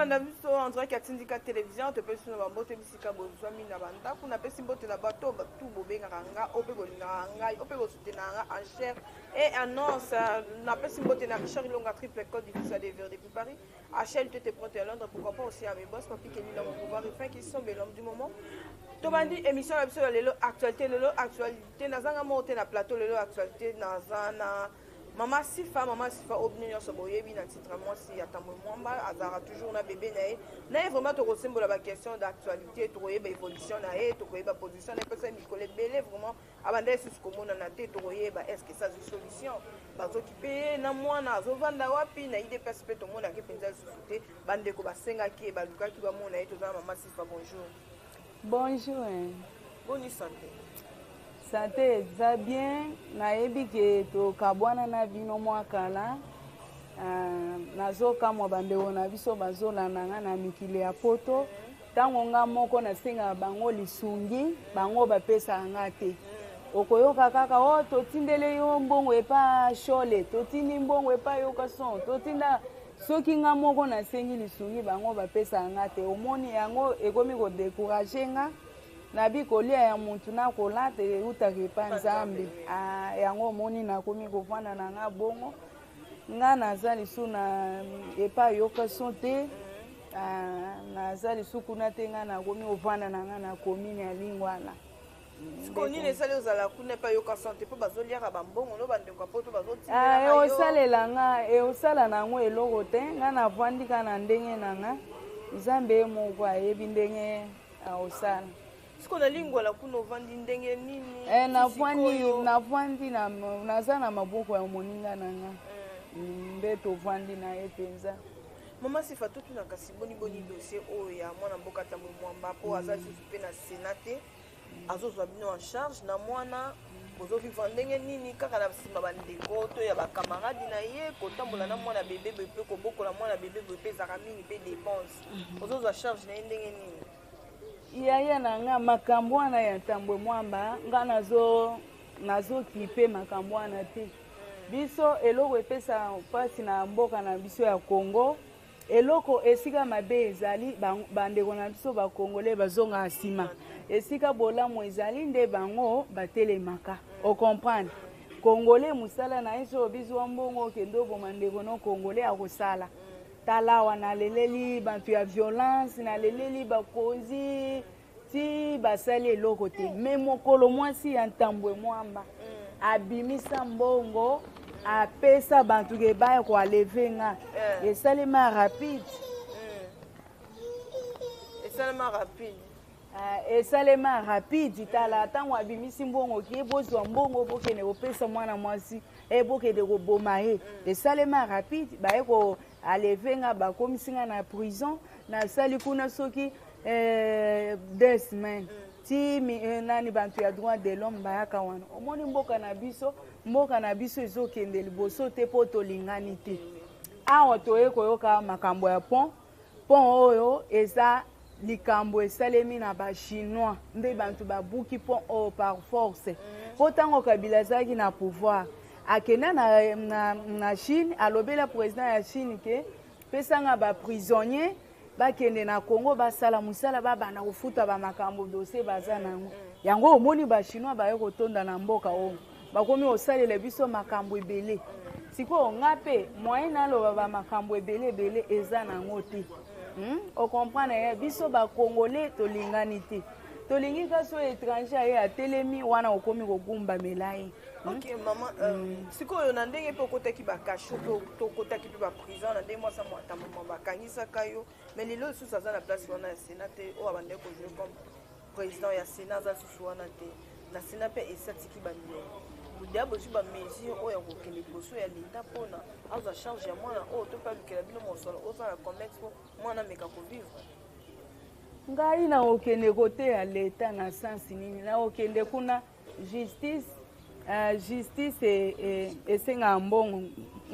banda biso en droit ya tindika télévision te pesi na bambote bisika bozwa mina banda kuna pesi mbote na bato batu bobengaka nga ope bolingaka ngai ope bosutenaka en chair et annonce na pesi mbote na Richard Ilonga triple code diffusé des vers depuis Paris HL tu étais prête à Londres pourquoi pas aussi à mes boss papi Kenny dans mon pouvoir enfin qui sont l'homme du moment tobandi émission la biso lelo actualité nazanga mote na plateau lelo actualité nazana Maman Sifa obni nyonso boyebi na titre moi si atamwe mwamba azara toujours na bébé na vraiment to kosembola ba question d'actualité to koyeba évolution na to koyeba position na personne Nicolas Belé vraiment abanda esi komona na te to koyeba est-ce que ça c'est solution bazokipe na mwana azovanda wapi na ide perspective to mona ke penza susute bande ko basenga ki balukaki ba mona to za Maman Sifa bonjour bonne santé. Santé eza bien nayebi ke tokabwana na bino mwakala nazokamwa bandeko na biso bazolanda nga na mikili ya poto ntango nga moko nasengaka bango lisungi bango bapesaka nga te okoyoka kaka o totindele yo mbongo epa shole totindi mbongo epa yoka son totinda soki nga moko nasengi lisungi bango bapesaka nga te omoni yango ekomi kodekuraje nga nabi kolia ya muntu na kolata eutaka epa nzambe yango omoni nakomi kovanda na nga bongo nga naza lisu na epa yoka son te naza lisu kuna te nga nakomi kovanda na nga na komini ya Lingwala sikonini esali ozala kuna epa yoka son te mpo bazoliaka bambongo no bandeko po to bazotindelaka yo eosalela nga eosala nango eloko te nga navandika na ndenge na nga nzambe ye moko ayebi ndenge aosala siko na Lingwala kuna ovandi ndenge nini navandi naza na maboko ya moninga na nga nde tovandi na ye mpenza Maman Sifa totunaka si boni dossier oyo ya mwana mboka Tambwe Mwamba mpo aza lisusu mpe na Sénat te azozwa bino en charge na mwana bozovivre ndenge nini kaka na nsima bandeko to ya bakamaradi na ye kotambola na mwana bebe boye mpe kobokola mwana bebe boye mpe ezaka mingi mpe dépense ozozwa charge na ye ndenge nini yaya na nga makambo wana ya Tambwe Mwamba nga nazokipe makambo wana te biso eloko epesa mpasi na mboka na biso ya Congo eloko esika mabe ezali bandeko na biso bakongole bazonga nsima esika bolamu ezali nde bango batelemaka ocomprendre congolais musala na ye so bizwa mbongo okende oboma ndeko no congolais akosala talawa naleleli bantu ya violence naleleli bakonzi ti basali eloko te me mokolo mwasi ya Tambwe Mwamba abimisa mbongo apesa bantu ke baya koaleve nga esalema rapide esalema rapide tala ntango abimisi mbongo ki ebozwa mbongo bokende kopesa mwana mwasi ebokende koboma ye esalema rapide baye koaleve nga bakomisi nga na prison nasali kuna soki 2 semaines ti nani bantu ya droit de l'homme bayaka wana omoni mboka na biso ezokende liboso te mpo tolingani te awa toye koyoka makambo ya pont oyo eza likambo esalemi na bachinois nde bantu babuki pont oyo par force mpo ntango Kabila azalaki na pouvoir akenda na Chine alobela président ya Chine ke pesanga baprisonnier bakende na Congo basala musala babanda kofuta bamakambo dossier baza nango yango omoni bachinois baye kotonda na mboka oyo bakomi osalela biso makambo ebele sikoyo nga mpe moyen naloba bamakambo ebele eza nango te okomprendre biso bakongolais tolingani te tolingi kasi oyo étranger aye atelemi wana okomi kogumbamela ye ok mama sikoyo na ndenge mpe okotaki bakasho tokotaki mpe baprison na ndenge mwasa Tambwe Mwamba bakangisaka yo mais lelo lisusu aza na place wana ya Sénat te oyo abandeki kozwe comme président ya Sénat aza lisusu wana te na Sénat mpe esatiki bamilongo budia bozwi bamesure oyo ya kokende liboso ya leta mpona azwa charge ya mwana oyo to mpe alukela bino mosolo ozala complexe mpo mwana ameka kovivre ngai na okende kote ya leta na sansi nini na okende kuna justice esenga mbongo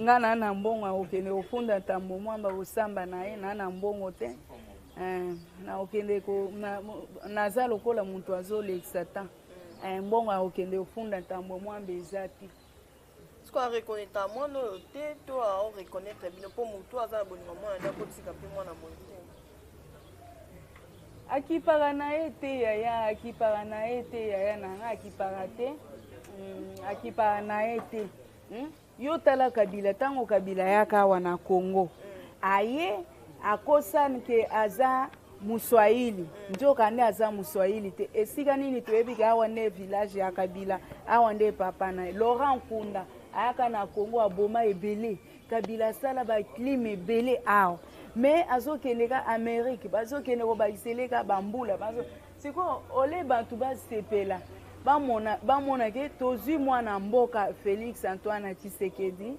nga na mbongo okende kofunda Tambwe Mwamba kosamba na ye na mbongo te na okende naza lokola muntu azolekisa ta mbongo okende kofunda Tambwe Mwamba eza te siko areconnaître mwana oyo te to aoreconnaître bino mpo motu aza na bolingo mwana nde akotika mpe mwana boye te akipaka na ye te yaya akipaka na ye te yaya nanga akipaka te akipaka na ye te yo tala Kabila ntango Kabila yaka awa na Congo aye akosani ke aza Muswahili njoka nde aza Muswahili te esika nini toyebi awa nde village ya Kabila awa nde papa na Laurent Nkunda ayaka na Congo aboma ebele Kabila sala ba clime ebele awa mais azokende ka Amérique bazokende ko baiseleka bambula bazo siko ole bantu basepela bamona ke tozwi mwana mboka Félix Antoine Tshisekedi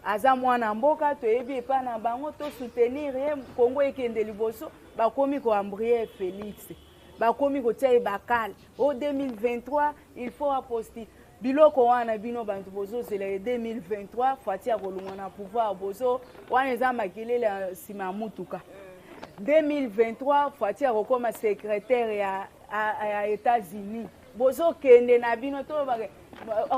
aza mwana mboka toyebi epa na bango to soutenir ye Congo ekende liboso bakomi ko Ambrie Félix bakomi ko tia bakal au 2023 il faut aposti biloko wana bino bantu bozo c'est le 2023 fatia kolunga na pouvoir bozo wana eza makelele sima mutuka 2023 fatia kokoma secrétaire ya États-Unis bozo kende na bino to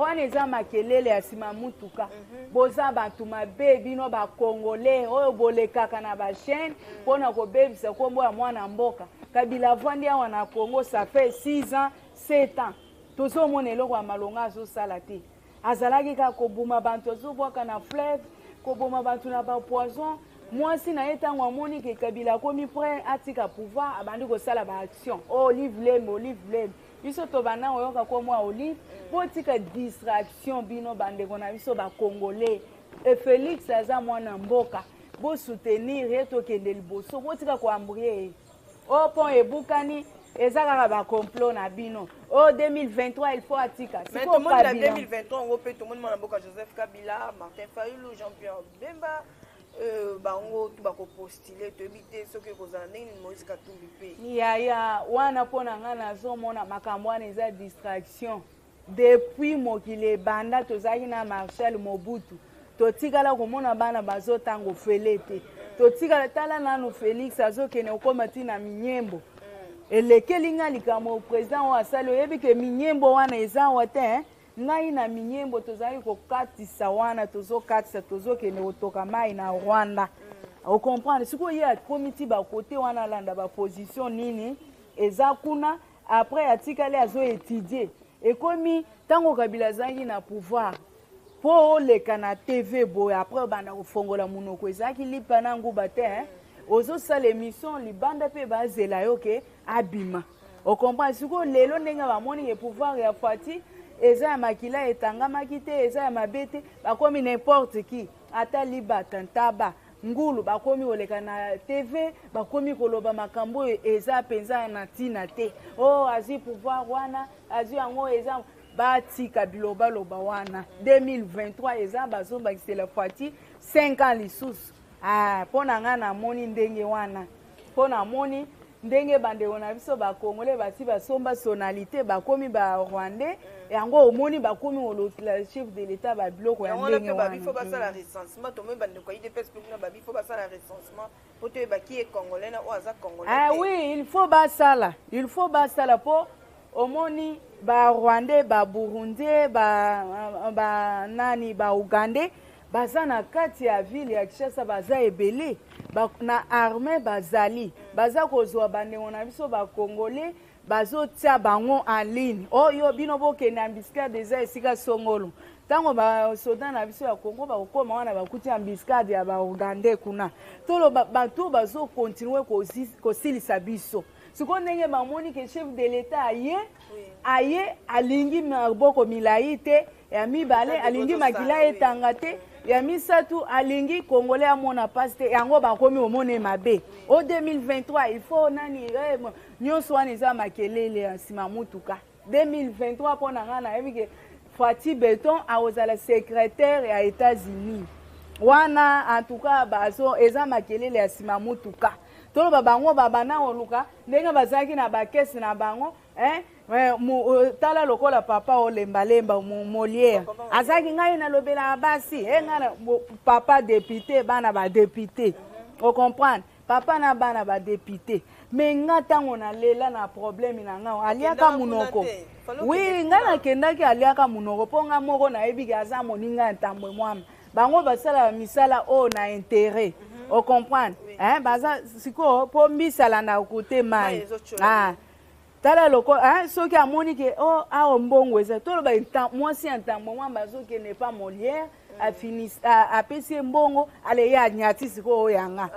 wana eza makelele ya sima mutuka boza bantu mabe bino ba Congolais oyo bolekaka na ba chaîne pona ko bebisa kombo ya mwana mboka Kabila vandi awa na Congo ça fait 6 ans 7 ans tozo mona eloko ya malonga azosala te azalaki kaka koboma bantu azobwaka na fleuve koboma bantu na bapoison mwasi na ye ntango amoni ke Kabila akomi prêt atika pouvoir abandi kosala baaction olive lem biso tobanda oyoka komwa olive po tika distraction bino bandeko na biso bakongolais e Félix aza mwana mboka bosoutenir ye tokende liboso botika koambrie ye o pon ebukani eza kaka bacomplot na bino o 2023 il faut atika mais tout le monde en 2023 on peut tout le monde mwana mboka Joseph Kabila Martin Fayulu Jean-Pierre Bemba bango tubako postuler tobite soki kozala ndenge Moïse Katumbi pe yaya wana mpona nga nazomona makambo wana eza distraction depuis mokili ebanda tozalaki na Marshal Mobutu totikala komona bana bazotango fele te totikala tala nanu Félix azokende okoma ntina minyembo elekeli nga likambo président oyo asali oyebi ke minyembo wana eza wa te ngai na minyembo tozali kokatisa wana tozokatisa tozokende kotoka mai na Rwanda ocomprendre sikoyo ye akomiti bakote wana alanda baposition nini eza kuna après atikali azoétudie ekomi ntango Kabila azalaki na pouvoir po oleka na TV boye après obanda kofongola monoko ezalaki lipa na nguba te ozosala émission libanda mpe bazela yo ke abima ocomprendre sikoyo lelo ndenge bamoni ke pouvoir ya Fati eza ya makila etangamaki te eza ya mabe te bakomi n'importe qui ata libata ntaba ngulu bakomi koleka na TV bakomi koloba makambo eza penza na ntina te azwi pouvoir wana azwi yango eza batika biloba loba wana 2023 eza bazombakisela Fati 5 ans lisusu mpona nga namoni ndenge wana mpona moni ndenge bandeko na biso bakongole bati basomba sonalité bakomi barwandais yango omoni bakomi olotela chef de l'état babiloko ya ndenge wana il faut basala recensement to même bandeko IDPS pe kuna babi faut basala recensement po to ebaki e congolais na o aza congolais oui il faut basala po omoni barwandais baburundais nani baugandais baza na kati ya ville ya Kinshasa baza ebele na armée bazali baza kozwa bandeko na biso bakongolais bazotia bango en ligne oyo bino bokende ambiscade eza esika songolo ntango basoda na biso ya Congo bakokoma wana bakuti ambiscade ya baugandais kuna tolo bato bazokontinue kosilisa biso sikoyo ndenge bamoni ke chef de l'état aye alingi maboko milai te ya mibale alingi makila etanga te ya misatu alingi congolais amona pasi te yango bakomi omone mabe o 2023 il faut nani nyonso wana eza makelele ya nsima mutuka 2023 mpona nga nayebi ke Fati Beton akozala secrétaire ya États-Unis wana en tout cas bazo eza makelele ya nsima mutuka toloba bango babana oluka ndenge bazalaki na bakesi na bango tala lokola papa olembalemba Molière azalaki ngai nalobela basi ngai papa député bana badéputé ocomprendre papa na bana badéputé mais nga ntango nalela na problème na nga aliaka munoko oui nga nakendaki aliaka munoko mpo nga moko nayebiki aza moninga ya ntambwe mwama bango basala misala oyo na intérêt o comprendre hein baza siko po mbisala na côté mai tala loko hein soki amoni ke o a mbongo eza tolo ba moi si entambo moi bazoki n'est pas Molière a fini a pesi mbongo ale ya nyati siko yanga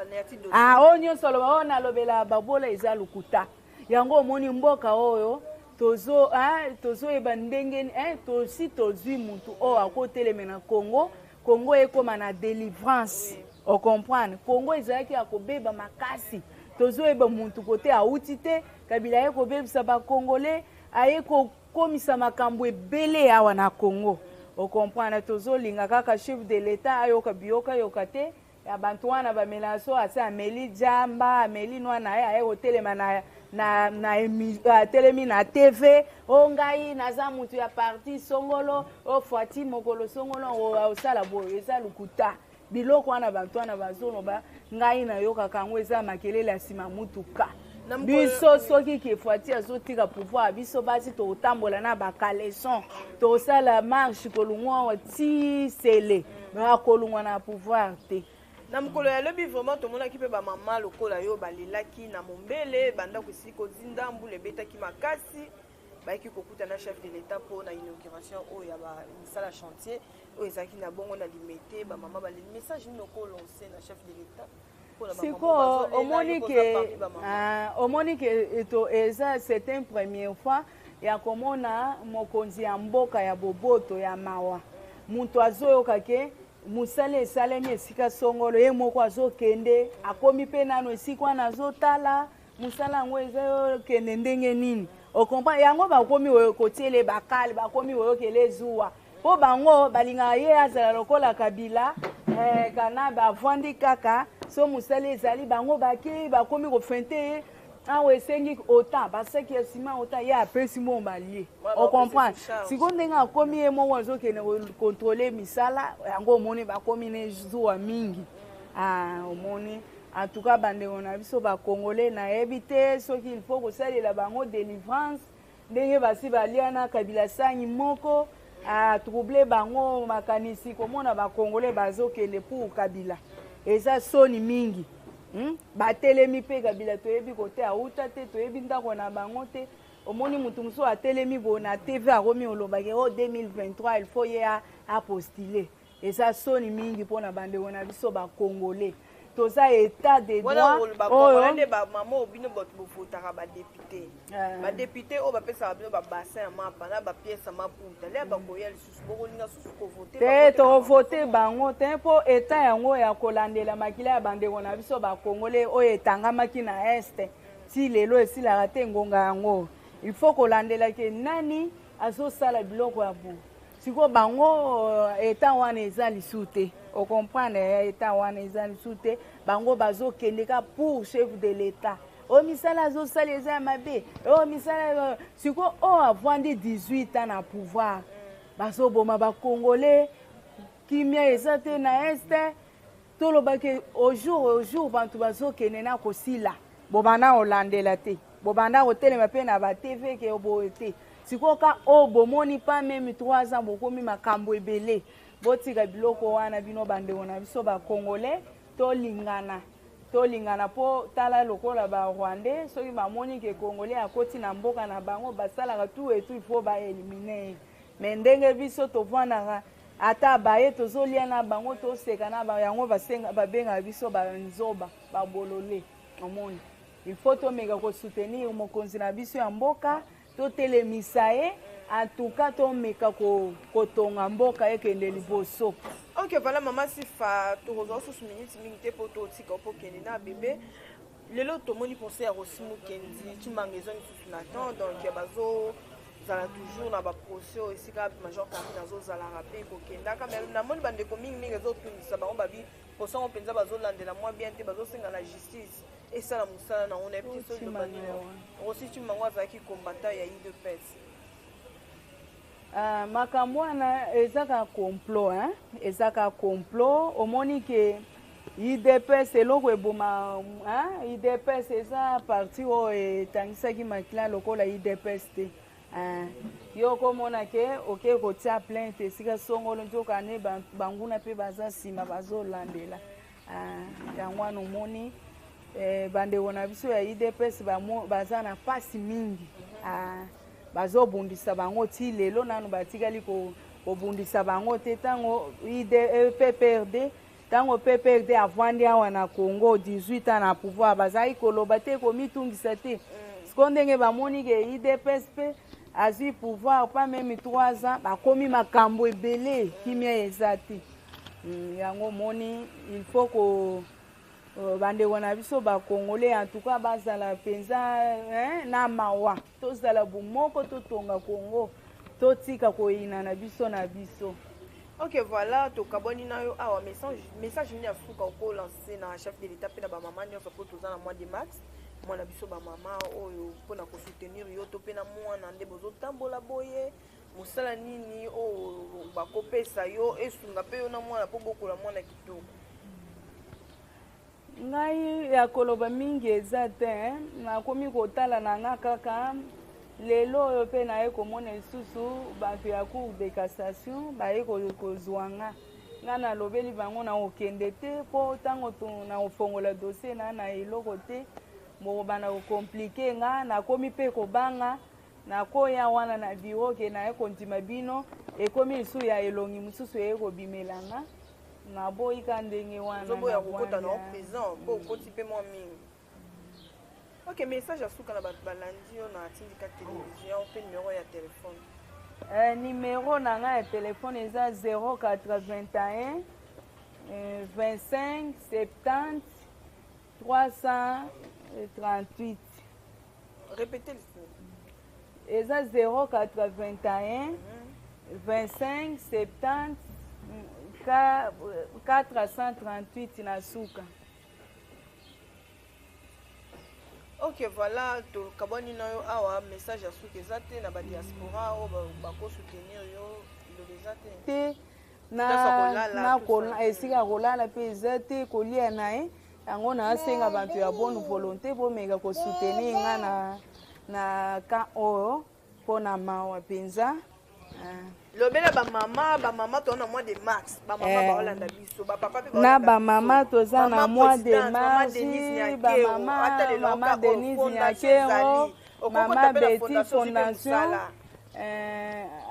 onyo solo ba ona lobela babola eza lukuta yango omoni mboka oyo tozo eba ndenge tosi tozwi mutu o akoteleme na Congo ekoma na délivrance o comprendre Congo ezalaki akobeba makasi tozo eba mutu kote auti te Kabila ye kobebisa ba Congolais aye kokomisa makambo ebele awa na Congo o comprendre tozo linga kaka chef de l'état ayoka biyoka yokate ya bantu wana ba melanso asa Amélie Jamba Amélie Noana aye hotelema na telemi na TV o ngai naza mutu ya parti songolo o Fati mokolo songolo o sala boye eza lukuta biloko wana bantu wana bazono ba ngai na yoka kango eza makelele ya sima mutuka biso soki ke Fati azotika pouvoir biso basi to tambola na ba caleçon to sala marche kolungwa ti sele ba kolungwa na pouvoir te na mukolo ya lobi vraiment to mona ki pe ba mama lokola yo balelaki na mombele banda kusiko zinda mbule betaki makasi baiki kokuta na chef de l'état pour na inauguration o ya ba misala chantier o ezaki na bongo na limete ba mama baleli message ni ko lancer na chef de l'état siko omoni ke eto eza c'est une première fois ya komona mokonzi ya mboka ya boboto ya mawa muntu azoyoka ke musale esalemi esika songolo ye moko azokende akomi pe nano esika wana azotala musala yango ezokende ndenge nini okompa yango bakomi oyo kotiele bakale bakomi oyokele zuwa po bango balingaka ye azala lokola Kabila kana bavandi kaka so musala ezali bango bake bakomi kofente ye awa esengi autant baseki ya nsima autant ye apesi mo balie o comprendre siko ndenge akomi ye moko azokende kontrole misala yango omoni bakomi ne zuwa mingi omoni en tout cas bandeko na biso bakongole nayebi te soki il faut kosalela bango délivrance ndenge basi balia na Kabila sangi moko trouble bango makanisi komona bakongole bazokende pour Kabila eza soni mingi batelemi pe Kabila toyebi kote auta te toyebi ndako na bango te omoni mutu muso atelemi bo na TV akomi olobaki o 2023 il faut ye apostuler eza soni mingi mpona bandeko na biso bakongole toza état de droit oyo ba mama obino bofutaka ba député o bapesa bino ba bassin ya mapa na ba pièce maputa le ba koya lisusu bokolinga susu ko voter te to voter bango te po état yango ya kolandela makila ya bandeko na biso ba Congolais oyo etangamaki na este ti lelo esilaka te ngonga yango il faut kolandela ke nani azosala biloko ya bo siko bango état wana eza lisu te o comprendre état wana eza lisu te bango bazokende ka pour chef de l'état o misala azosala eza ya mabe o misala siko o avandi 18 ans na pouvoir bazoboma bakongole kimia eza te na este tolobaki au jour bantu bazokende na kosila bobanda olandela te bobanda kotelema mpe na ba TV ke oboye te sikoka o bomoni pa même 3 ans bokomi makambo ebele botika biloko wana bino bandeko na biso bakongole tolingana po tala lokola ba Rwandais soki bamoni ke Congolais akoti na mboka na bango basalaka tout et tout il faut ba éliminer mais ndenge biso tovandaka ata baye tozolia na bango toseka na yango babenga biso banzoba babolole omoni il faut tomeka kosoutenir mokonzi na biso ya mboka totelemisa ye en tout cas tomeka kotonga mboka ekende liboso. Ok, voilà maman Sifa tokozwa susu minutes mingi te po totika po kende na bébé lelo tomoni pensé ya Rosimu Kendi timangezwa lisusu na temps donc bazo zala toujours na ba procès esika major Kami nazozalaka mpe kokendaka mais namoni bandeko mingi ezotungisa bango babi posango mpenza bazolandela mwa bien te bazosenga na justice esala mosala na ona epi so Rosi Timango azalaki combattant ya UDPS makambo wana ezaka complot ezaka complot omoni ke UDPS eloko eboma UDPS eza parti oyo etangisaki makila lokola UDPS te yo komona ke oke kotia plainte esika songolo nzokane banguna mpe baza nsima bazolandela yango wana omoni bandeko na biso ya idps baza na mpasi mingi bazobundisa bango ti lelo nanu batikali kobundisa bango te ntango pprd ntango pprd avandi awa na congo 18 ans na pouvoir bazali koloba te komitungisa te siko ndenge bamoni ke idps mpe azwi pouvoir pas même 3 ans bakomi makambo ebele kimia eza te yango moni il faut ko bandeko na biso bakongole en tout cas bazala mpenza na mawa tozala bomoko totonga Congo totika koyina na biso na biso. Ok, voilà, tokaboni na yo awa message ni afuka ko lancer na chef de l'état pe na ba maman nyonso po tozana mois de mars mwana biso ba mama oyo pona ko soutenir yo to pe na mwana nde bozo tambola boye musala nini o bakopesa yo esunga pe yo na mwana po bokola mwana kitoko. Ngai ya koloba mingi eza te nakomi kotala na nga kaka lelo oyo mpe naye komona lisusu bato ya cour de cassation baye kozwa nga nalobeli bango na okende te mpo ntango na kofongola dossier na eloko te bokobanda kokomplike nga nakomi mpe kobanga nakoya wana na biro ke naye kondima bino ekomi lisusu ya elongi mosusu eye kobimela nga naboyika ndenge wana zoboya kokota na prison po okoti mpe mwa mingi. Ok, message à souka na balandi yo na tindika télévision pe numéro ya téléphone. Numéro na nga ya téléphone eza 081 25 70 338. Répétez le son. Eza 081 25 70 438 na souka. Ok, voilà, to kaboni na yo awa message ya souka ezate na ba diaspora o ba ko soutenir yo le ezate. Na kola esika kolala pe ezate kolia nae yango na asenga bantu ya bonne volonté bomeka ko soutenir nga na ka oyo pona mawa penza. Lobela ba mama to na mois de mars ba mama ba Holanda biso ba papa pe na ba mama to za na mois de mars ba mama Denise Nyakero mama Betty Fondation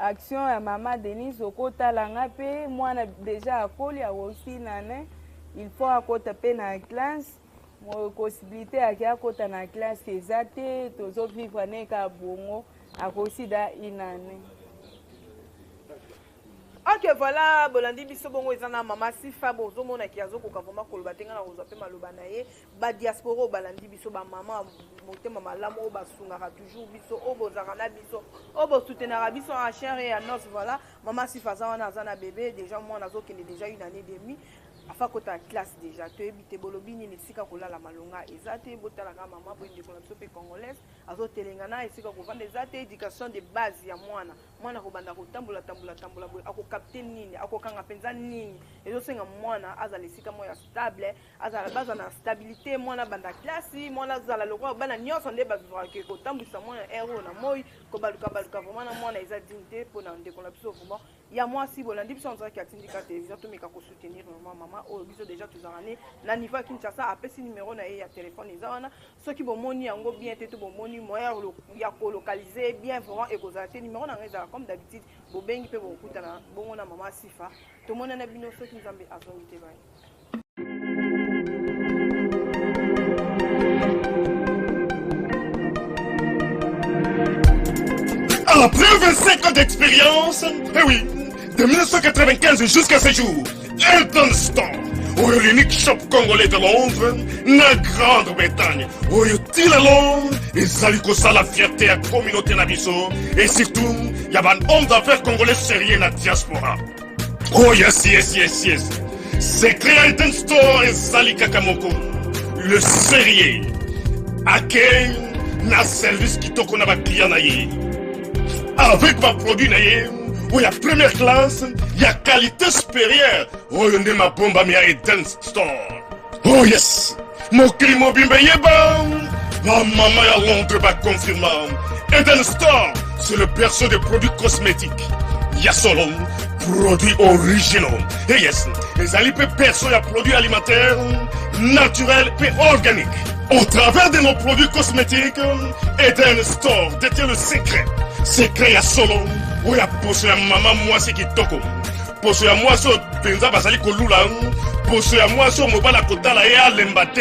action ya mama Denise okotala nga pe mwana déjà akoli akosi nane il faut akota pe na classe possibilité ya akota na classe eza te tozo vivre ne ka bongo akosi da inane. Ok, voilà, bolandi biso bongo ezana mama Sifa bozo mona ki azo koka vraiment koloba tenga na kozwa pe maloba na ye ba diaspora balandi biso ba mama motema malamu o basungaka toujours biso o bozaka na biso o bo soutenaka biso en chair et en os. Voilà, mama Sifa za wana za na bébé déjà moi nazo kende déjà une année et demie afa kota classe déjà to ebite bolobi ni nesika kolala malonga ezate botala ka mama bo ndeko na biso pe congolaise azo telengana esika kovanda ezate éducation de base ya mwana ko banda ko tambola bo ako capter nini ako kanga penza nini ezo senga mwana azala esika moya stable azala baza na stabilité mwana banda classe mwana azala lokwa bana nyonso nde bazwa ke ko tambisa mwana héros na moi ko baluka vraiment mwana eza dignité pona ndeko na biso vraiment ya moi si bolandi biso nzaki atindika télévision to meka ko soutenir maman o biso déjà tuzarani na niveau Kinshasa apesi numéro na ye ya téléphone eza wana soki bomoni yango bien te to bomoni moyen ya ko localiser bien vraiment et kozate numéro na ngeza comme d'habitude bobengi pe bokutana bongo na mama Sifa to mona na bino soki nzambe azongi te bai. Après 25 ans d'expérience, eh oui, de 1995 jusqu'à ce jour, Elton Store, l'unique shop congolais de Londres, na Grande-Bretagne, tire Londres, et saliko la fierté à la communauté nabiso, et surtout, il y a un homme d'affaires congolais sérieux na diaspora. Oh yes. C'est créé Elton Store et Sali Kakamoko, le sérieux, à quel na service qui toko na ba client na ye. Avec ma produit na ye, il y a première classe, il y a qualité supérieure. Oh, il y a ma bombe à Eden Store. Oh yes, mon crime bimbe yeba. Ma maman à Londres va confirmer. Eden Store, c'est le berceau des produits cosmétiques. Il y a salon, produits originaux. Et yes, les alipes perso et produits alimentaires naturels et organiques. Au travers de nos produits cosmétiques, Eden Store détient le secret. Secret à solo, où il y a posé à maman moi c'est qui toko. Posé à moi sur Penza Basali Kolula, posé à moi sur Mobala Kotala et Alembate.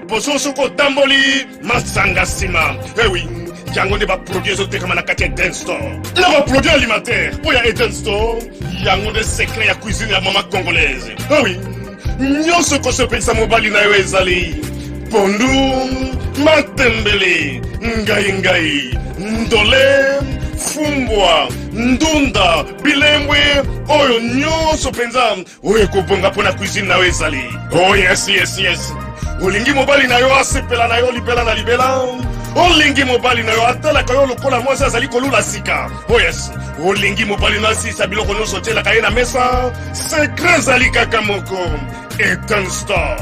Posé sur Kotamboli, Masanga Sima. Eh oui. Yango ne ba produits exotiques comme la Eden Store. Là va produits alimentaires. Pour ya Eden Store, yango des secrets à cuisine à maman congolaise. Ah oui. Nyonso ko se pensa mobali na yo ezali. Pondu, matembele, ngai, ndole, fumbwa, ndunda, bilembwe, oyo nyonso penza. Oyo kobonga pona cuisine na yo ezali. Oh yes. Olingi mobali na yo asepela na yo libela na libela. Olingi mobali na yo atalaka yo lokola mwasi azali kolula sika. Oh yes. Olingi mobali na asisa biloko nyonso otielaka ye na mesa. Secret ezali kaka moko. Eden Store.